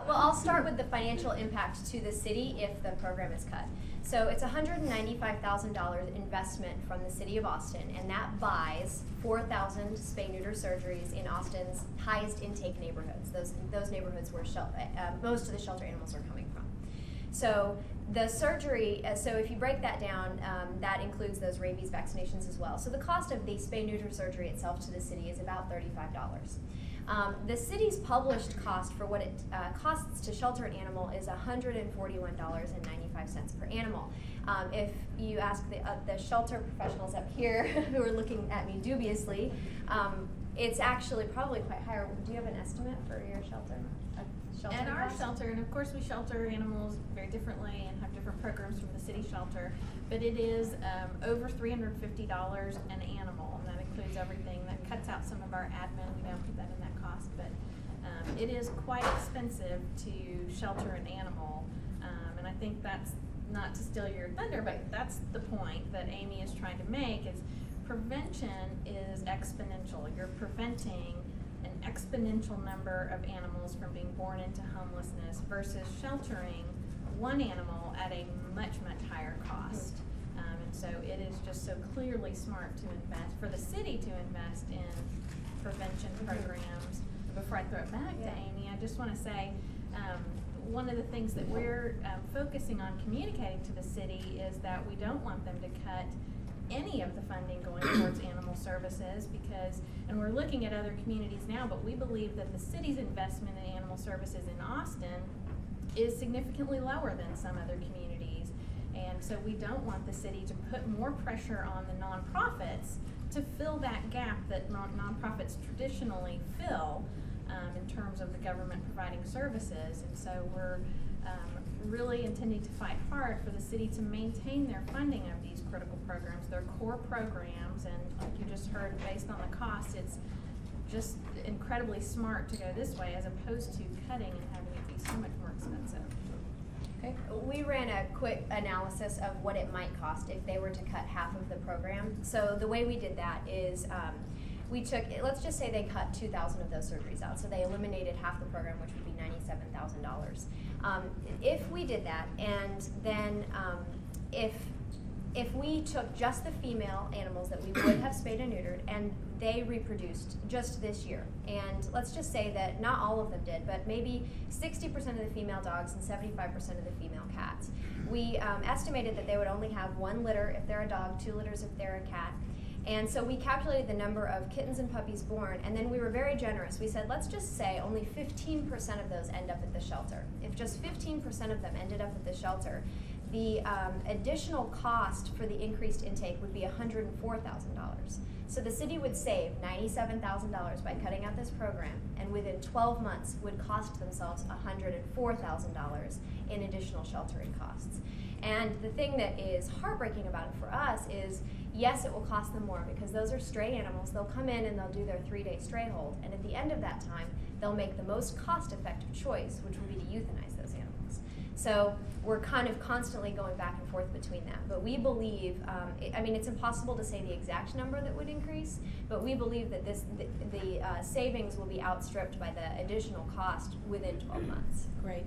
Well, I'll start with the financial impact to the city if the program is cut. So it's $195,000 investment from the city of Austin, and that buys 4,000 spay-neuter surgeries in Austin's highest intake neighborhoods. Those neighborhoods where most of the shelter animals are coming from. So the surgery, so if you break that down, that includes those rabies vaccinations as well. So the cost of the spay-neuter surgery itself to the city is about $35. The city's published cost for what it costs to shelter an animal is $141.95 per animal. If you ask the shelter professionals up here who are looking at me dubiously, it's actually probably quite higher. Do you have an estimate for your shelter? At our shelter, and of course we shelter animals very differently and have different programs from the city shelter, but it is over $350 an animal, and that includes everything. That cuts out some of our admin. We don't put that in that cost, but it is quite expensive to shelter an animal, and I think that's not to steal your thunder, but that's the point that Amy is trying to make, is prevention is exponential. You're preventing an exponential number of animals from being born into homelessness versus sheltering one animal at a much, much higher cost. And so it is just so clearly smart to invest, for the city to invest in prevention programs. Before I throw it back to Amy, I just want to say one of the things that we're focusing on communicating to the city is that we don't want them to cut any of the funding going towards animal services, because, and we're looking at other communities now, but we believe that the city's investment in animal services in Austin is significantly lower than some other communities, and so we don't want the city to put more pressure on the nonprofits to fill that gap that nonprofits traditionally fill in terms of the government providing services. And so we're really intending to fight hard for the city to maintain their funding of these critical programs, their core programs, and like you just heard, based on the cost, it's just incredibly smart to go this way as opposed to cutting and having it be so much more expensive. Okay. We ran a quick analysis of what it might cost if they were to cut half of the program. So the way we did that is we took, let's just say they cut 2,000 of those surgeries out, so they eliminated half the program, which would be $97,000. If we did that, and then if we took just the female animals that we would have spayed and neutered, and they reproduced just this year, and let's just say that not all of them did, but maybe 60% of the female dogs and 75% of the female cats, we estimated that they would only have 1 litter if they're a dog, 2 litters if they're a cat. And so we calculated the number of kittens and puppies born, and then we were very generous. We said, let's just say only 15% of those end up at the shelter. If just 15% of them ended up at the shelter, the additional cost for the increased intake would be $104,000. So the city would save $97,000 by cutting out this program, and within 12 months would cost themselves $104,000 in additional sheltering costs. And the thing that is heartbreaking about it for us is, yes, it will cost them more because those are stray animals. They'll come in and they'll do their 3-day stray hold, and at the end of that time, they'll make the most cost-effective choice, which will be to euthanize those animals. So we're kind of constantly going back and forth between that. But we believe, I mean, it's impossible to say the exact number that would increase, but we believe that the savings will be outstripped by the additional cost within 12 months. Great.